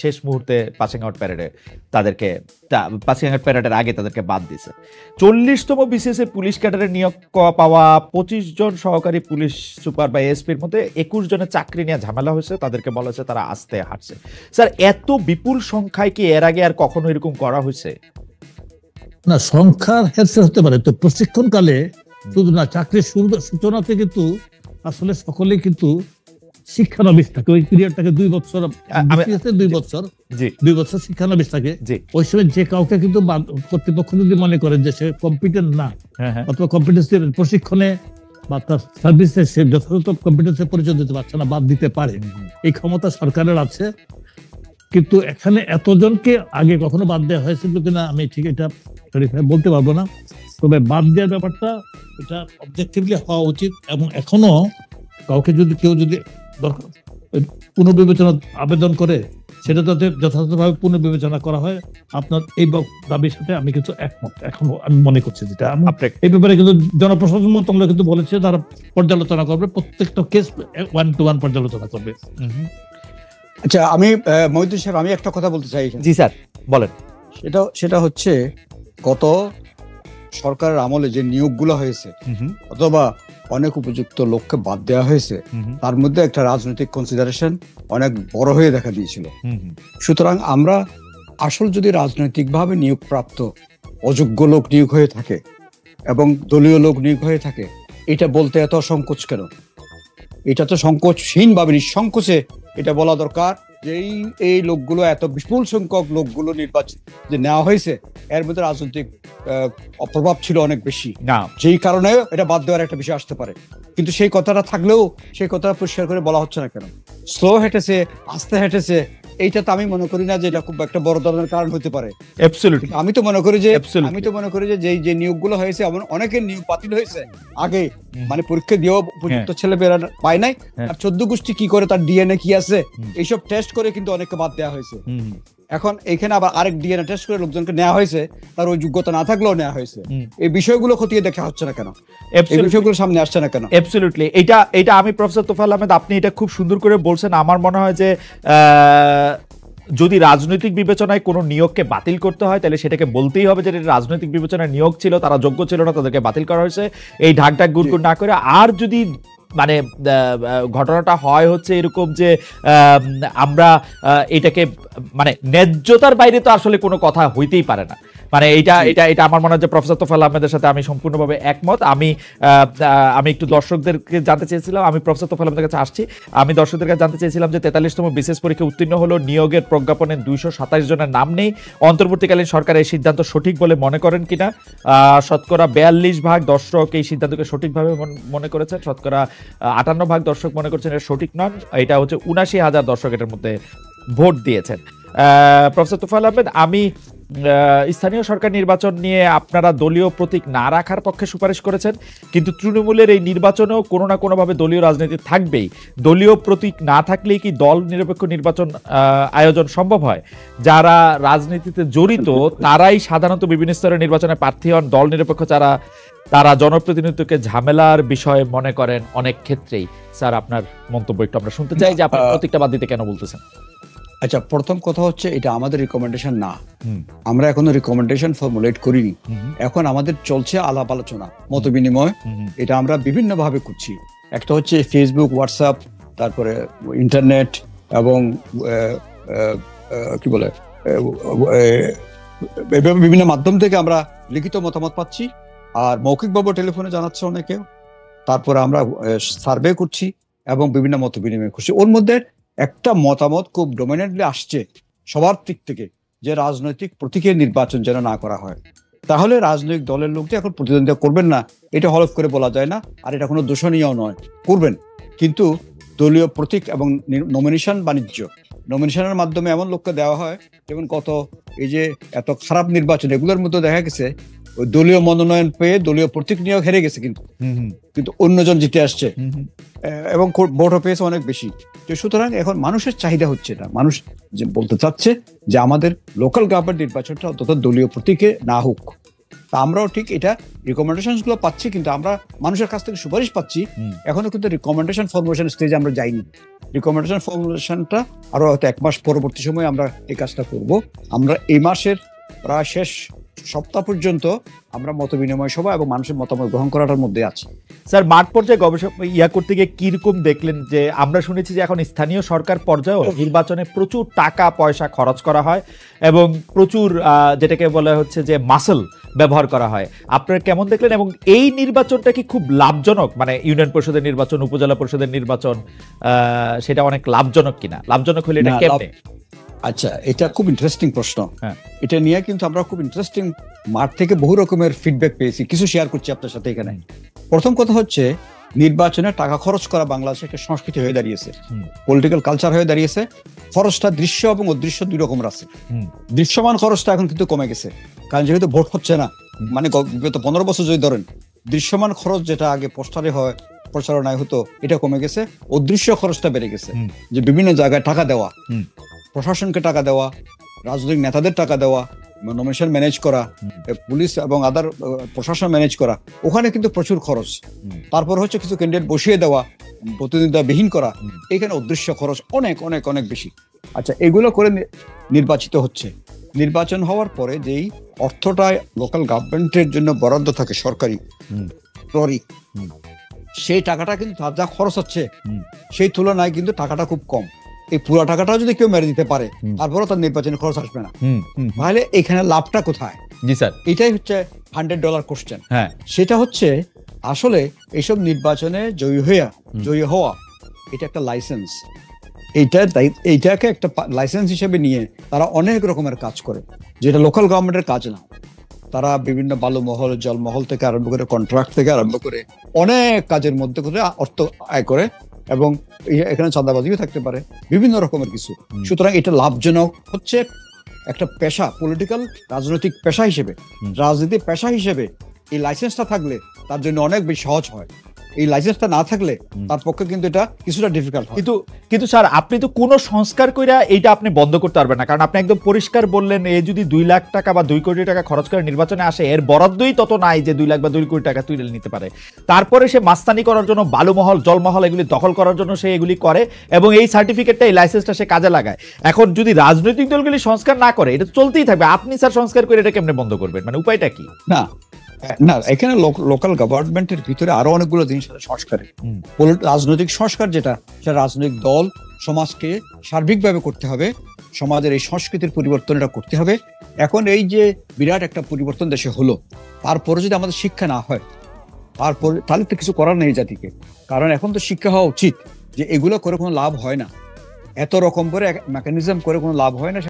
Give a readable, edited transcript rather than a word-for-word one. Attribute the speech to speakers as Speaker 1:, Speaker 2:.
Speaker 1: শেষ মুহূর্তে passing out প্যারেডে তাদেরকে পাসিং আউট প্যারেডের আগে তাদেরকে বাদ দিছে। 40তম বিসিএস এর পুলিশ ক্যাডারে নিয়োগ পাওয়া 25 জন সহকারী পুলিশ সুপার বা এসপির মধ্যে 21 জনের চাকরি নিয়ে ঝামেলা হয়েছে, তাদেরকে বলা হয়েছে তারা আস্তে হাঁটছে। স্যার, এত বিপুল সংখ্যায় কি এর আগে আর কখনো এরকম করা হয়েছে?
Speaker 2: না, সংখ্যার হেরফের হতে পারে, তো প্রশিক্ষণকালে শুধু না, চাকরির সূচনাতে কিন্তু আসলে সকলেই কিন্তু শিক্ষানবিশ থাকে। ওই পিরিয়ডটাকে 2 বছর, 2 বছর শিক্ষানবিশ থাকে। ওই সময় যে কাউকে কিন্তু কর্তৃপক্ষ যদি মনে করে যে সে কম্পিটেন্ট না, অথবা কম্পিটেন্সের প্রশিক্ষণে বা তার সার্ভিসে সে যথাযথ কম্পিটেন্সের পরিচয় দিতে পারছে না, বাদ দিতে পারে। এই ক্ষমতা সরকারের আছে। কিন্তু এখানে এতজনকে আগে কখনো বাদ দেওয়া হয়েছিল কিনা আমি ঠিক এটা বলতে পারবো না, তবে বাদ দেওয়ার ব্যাপারটা এটা অবজেক্টিভলি হওয়া উচিত। এবং এখনো কাউকে যদি কেউ যদি পুনর্বিবেচনা আবেদন করে, সেটা যাতে যথাযথভাবে পুনর্বিবেচনা করা হয়। আপনার এই দাবির সাথে আমি কিন্তু একমত, এখনো আমি মনে করছি। যেটা এই ব্যাপারে কিন্তু জনপ্রশাসন মন্ত্রণালয় কিন্তু বলেছে তারা পর্যালোচনা করবে, প্রত্যেকটা কেস 1-to-1 পর্যালোচনা করবে।
Speaker 3: আচ্ছা, আমি মহিউদ্দিন সাহেব, আমি একটা কথা বলতে চাই।
Speaker 1: জি স্যার, বলেন।
Speaker 3: সেটা হচ্ছে গত সরকারের আমলে যে নিয়োগগুলো হয়েছে অথবা অনেক উপযুক্ত লোককে বাদ দেওয়া হয়েছে, তার মধ্যে একটা রাজনৈতিক কনসিডারেশন অনেক বড় হয়ে দেখা দিয়েছিল। সুতরাং আমরা আসল যদি রাজনৈতিকভাবে নিয়োগপ্রাপ্ত অযোগ্য লোক নিয়োগ হয়ে থাকে এবং দলীয় লোক নিয়োগ হয়ে থাকে, এটা বলতে এত সংকোচ কেন? এটা তো সংকোচহীন ভাবে নিঃসংকোচে এটা বলা দরকার যে এই লোকগুলো, এত বিপুল সংখ্যক লোকগুলো নির্বাচন যে নেওয়া হয়েছে, এর মধ্যে রাজনৈতিক প্রভাব ছিল অনেক বেশি, যেই কারণে এটা বাদ দেওয়ার একটা বিষয় আসতে পারে। কিন্তু সেই কথাটা থাকলেও সেই কথাটা পরিষ্কার করে বলা হচ্ছে না কেন? স্লো হেঁটেছে, আস্তে হেঁটেছে, এইটা তো আমি মনে করি না যে এটা খুব একটা বড় ধরনের কারণ হতে পারে। আমি তো মনে করি যে যে নিয়োগগুলো হয়েছে, অনেকের নিয়োগ বাতিল হয়েছে আগে, মানে পরীক্ষা দিয়েও উপযুক্ত ছেলে মেয়েরা পায় নাই, আর 14 গোষ্ঠী কি করে, তার ডিএনএ কি আছে, এইসব টেস্ট করে কিন্তু অনেককে বাদ দেওয়া হয়েছে। এখন এখানে আবার আরেক ডিএনএ টেস্ট করে লোকজনকে নেওয়া হয়েছে, তার ওই যোগ্যতা না থাকলেও নেওয়া হয়েছে। এই বিষয়গুলো খতিয়ে দেখা হচ্ছে না কেন? এই বিষয়গুলো সামনে আসছে না কেন?
Speaker 1: অ্যাবসলিউটলি, এটা আমি প্রফেসর তোফায়েল আহমেদ, আপনি এটা খুব সুন্দর করে বলছেন। আমার মনে হয় যে যদি রাজনৈতিক বিবেচনায় কোনো নিয়োগকে বাতিল করতে হয়, তাহলে সেটাকে বলতেই হবে যে রাজনৈতিক বিবেচনায় নিয়োগ ছিল, তারা যোগ্য ছিল না, তাদেরকে বাতিল করা হয়েছে, এই ঢাক গুড়গুড় না করে। আর যদি মানে ঘটনাটা হয় হচ্ছে এরকম যে আমরা এটাকে মানে ন্যায্যতার বাইরে তো আসলে কোনো কথা হইতেই পারে না, মানে এটা আমার মনে হয় যে প্রফেসর তোফায়েল আহমেদের সাথে আমি সম্পূর্ণভাবে একমত। আমি একটু দর্শকদেরকে জানতে চেয়েছিলাম, আমি প্রফেসর তোফায়েল আহমেদের কাছে আসছি, আমি দর্শকদের কাছে জানতে চেয়েছিলাম যে 43তম বিসিএস পরীক্ষা উত্তীর্ণ হলো, নিয়োগের প্রজ্ঞাপনে 227 জনের নাম নেই, অন্তর্বর্তীকালীন সরকার এই সিদ্ধান্ত সঠিক বলে মনে করেন কিনা? শতকরা 42% দর্শক এই সিদ্ধান্তকে সঠিকভাবে মনে করেছেন, শতকরা 58% দর্শক মনে করছেন এটা সঠিক নন। এটা হচ্ছে 79,000 দর্শক এটার মধ্যে ভোট দিয়েছেন। প্রফেসর তোফায়েল আহমেদ, আমি স্থানীয় সরকার নির্বাচন নিয়ে আপনারা দলীয় প্রতীক না রাখার পক্ষে সুপারিশ করেছেন, কিন্তু তৃণমূলের এই নির্বাচনেও কোনো না কোনোভাবে দলীয় রাজনীতি থাকবেই। দলীয় প্রতীক না থাকলেই কি দল নিরপেক্ষ নির্বাচন আয়োজন সম্ভব হয়? যারা রাজনীতিতে জড়িত তারাই সাধারণত বিভিন্ন স্তরের নির্বাচনে প্রার্থী হন, দল নিরপেক্ষ তারা জনপ্রতিনিধিত্বকে ঝামেলার বিষয় মনে করেন অনেক ক্ষেত্রেই। স্যার, আপনার মন্তব্য একটু আমরা শুনতে চাই যে আপনার প্রতীকটা বাদ দিতে কেন বলতেছেন?
Speaker 3: আচ্ছা, প্রথম কথা হচ্ছে এটা আমাদের রিকমেন্ডেশন না, আমরা এখনো রিকমেন্ডেশন ফর্মুলেট করিনি। এখন আমাদের চলছে আলাপ আলোচনা, মত বিনিময়, এটা আমরা বিভিন্ন ভাবে করছি। একটা হচ্ছে ফেসবুক, হোয়াটসঅ্যাপ, তারপরে ইন্টারনেট এবং কি বলে বিভিন্ন মাধ্যম থেকে আমরা লিখিত মতামত পাচ্ছি, আর মৌখিকভাবে টেলিফোনে জানাচ্ছে অনেকে। তারপরে আমরা সার্ভে করছি এবং বিভিন্ন মত বিনিময় করছি। ওর মধ্যে একটা মতামত খুব ডমিনেন্টলি আসছে সবার দিক থেকে যে রাজনৈতিক প্রতীকের নির্বাচন যেন না করা হয়। তাহলে রাজনৈতিক দলের লোক যে এখন প্রতিদ্বন্দ্বিতা করবেন না, এটা হলফ করে বলা যায় না, আর এটা কোনো দূষণীয় নয়, করবেন। কিন্তু দলীয় প্রতীক এবং নমিনেশন বাণিজ্য, নমিনেশনের মাধ্যমে এমন লোককে দেওয়া হয়, যেমন কত এই যে এত খারাপ নির্বাচন, এগুলোর মধ্যে দেখা গেছে ওই দলীয় মনোনয়ন পেয়ে দলীয় প্রতীক নিয়েও হেরে গেছে, কিন্তু অন্যজন জিতে আসছে এবং ভোটও পেয়েছে অনেক বেশি। তো সুতরাং এখন মানুষের চাহিদা হচ্ছে না, মানুষ যে বলতে চাচ্ছে যে আমাদের লোকাল গভর্নমেন্ট নির্বাচনটা অন্তত দলীয় প্রতীকে না হোক, তা আমরাও ঠিক এটা রিকমেন্ডেশন গুলো পাচ্ছি, কিন্তু আমরা মানুষের কাছ থেকে সুপারিশ পাচ্ছি, এখনো কিন্তু রিকমেন্ডেশন ফর্মুলেশন স্টেজে আমরা যাইনি। রিকমেন্ডেশন ফর্মুলেশনটা আরো হয়তো 1 মাস পরবর্তী সময়ে আমরা এই কাজটা করব। আমরা এই মাসের প্রায় শেষ সপ্তাহ পর্যন্ত আমরা মত বিনিময় সভা এবং মানুষের মতামত গ্রহণ করাটার মধ্যে আছি।
Speaker 1: স্যার, মাঠ পর্যায়ে গবেষণা করতে গিয়ে কিরকম দেখলেন? যে আমরা শুনেছি যে এখন স্থানীয় সরকার পর্যায়েও নির্বাচনে প্রচুর টাকা পয়সা খরচ করা হয় এবং প্রচুর যেটাকে বলা হচ্ছে যে মাসল ব্যবহার করা হয়। আপনারা কেমন দেখলেন এবং এই নির্বাচনটা কি খুব লাভজনক? মানে ইউনিয়ন পরিষদের নির্বাচন, উপজেলা পরিষদের নির্বাচন, সেটা অনেক লাভজনক কিনা? লাভজনক হলে এটা কেমনে?
Speaker 3: আচ্ছা, এটা খুব ইন্টারেস্টিং প্রশ্ন।
Speaker 1: হ্যাঁ,
Speaker 3: এটা নিয়ে কিন্তু আমরা খুব ইন্টারেস্টিং মাঠ থেকে বহু রকমের ফিডব্যাক পেয়েছি, কিছু শেয়ার করছি আপনার সাথে এখানে। প্রথম কথা হচ্ছে, নির্বাচনে টাকা খরচ করা বাংলাদেশে একটা সংস্কৃতি হয়ে দাঁড়িয়েছে, পলিটিক্যাল কালচার হয়ে দাঁড়িয়েছে। খরচটা দৃশ্য এবং অদৃশ্য দুই রকমের আছে। দৃশ্যমান খরচটা এখন কিন্তু কমে গেছে, কারণ যেহেতু ভোট হচ্ছে না, মানে বিগত 15 বছর যদি ধরেন, দৃশ্যমান খরচ যেটা আগে পোস্টারে হয়, প্রচারণায় হতো, এটা কমে গেছে। অদৃশ্য খরচটা বেড়ে গেছে, যে বিভিন্ন জায়গায় টাকা দেওয়া, প্রশাসনকে টাকা দেওয়া, রাজনৈতিক নেতাদের টাকা দেওয়া, নমিনেশন ম্যানেজ করা, পুলিশ এবং আদার প্রশাসন ম্যানেজ করা, ওখানে কিন্তু প্রচুর খরচ। তারপর হচ্ছে কিছু ক্যান্ডিডেট বসিয়ে দেওয়া, প্রতিদ্বন্দ্বিতাবিহীন করা, এখানে অদৃশ্য খরচ অনেক অনেক অনেক বেশি। আচ্ছা, এগুলো করে নির্বাচিত হচ্ছে। নির্বাচন হওয়ার পরে যেই অর্থটা লোকাল গভর্নমেন্টের জন্য বরাদ্দ থাকে সরকারি, সেই টাকাটা কিন্তু যা খরচ হচ্ছে সেই তুলনায় কিন্তু টাকাটা খুব কম। এই পুরো টাকাটা যদি কেউ মেরে দিতে পারে, তারপরও তার নির্বাচনের খরচ আসবে না, তাহলে এখানে লাভটা কোথায়?
Speaker 1: জি স্যার,
Speaker 3: এটাই হচ্ছে $100 কোশ্চেন।
Speaker 1: হ্যাঁ,
Speaker 3: সেটা হচ্ছে আসলে এইসব নির্বাচনে জয়ী হওয়া এটা একটা লাইসেন্স। এইটাকে একটা লাইসেন্স হিসেবে নিয়ে তারা অনেক রকমের কাজ করে, যেটা লোকাল গভর্নমেন্টের কাজ না। তারা বিভিন্ন বালুমহল, জলমহল থেকে আরম্ভ করে, কন্ট্রাক্ট থেকে আরম্ভ করে অনেক কাজের মধ্যে করে অর্থ আয় করে, এবং এখানে চাঁদাবাজিও থাকতে পারে, বিভিন্ন রকমের কিছু। সুতরাং এটা লাভজনক হচ্ছে একটা পেশা, পলিটিক্যাল রাজনৈতিক পেশা হিসেবে, রাজনীতি পেশা হিসেবে এই লাইসেন্সটা থাকলে তার জন্য অনেক বেশি সহজ হয়। এই লাইসেন্সটা না থাকলে তার পক্ষে কিন্তু এটা কিছুটা ডিফিকাল্ট হয়।
Speaker 1: কিন্তু স্যার, আপনি তো কোনো সংস্কার কইরা এইটা আপনি বন্ধ করতে পারবেন না, কারণ আপনি একদম পরিষ্কার বললেন, এই যদি 2 লাখ টাকা বা 2 কোটি টাকা খরচ করে নির্বাচনে আসে, এর বরাদ্দই তত নাই যে 2 লাখ বা 2 কোটি টাকা তুলে নিতে পারে। তারপরে সে মাস্তানি করার জন্য, বালুমহল, জলমহল এগুলি দখল করার জন্য সে এগুলি করে, এবং এই সার্টিফিকেটটা, এই লাইসেন্সটা সে কাজে লাগায়। এখন যদি রাজনৈতিক দলগুলি সংস্কার না করে, এটা চলতেই থাকবে। আপনি স্যার সংস্কার করে এটা কেমনে বন্ধ করবেন? মানে উপায়টা কি?
Speaker 3: না, এখানে লোকাল গভর্নমেন্টের ভিতরে আরো অনেকগুলো জিনিস আছে সংস্কারের। রাজনৈতিক সংস্কার যেটা, সেটা রাজনৈতিক দল সমাজকে সার্বিকভাবে করতে হবে, সমাজের এই সংস্কৃতির পরিবর্তন এটা করতে হবে। এখন এই যে বিরাট একটা পরিবর্তন দেশে হলো, তারপরে যদি আমাদের শিক্ষা না হয়, তাহলে তো কিছু করার নেই জাতিকে। কারণ এখন তো শিক্ষা হওয়া উচিত যে এগুলো করে কোনো লাভ হয় না, এত রকম করে মেকানিজম করে কোনো লাভ হয় না।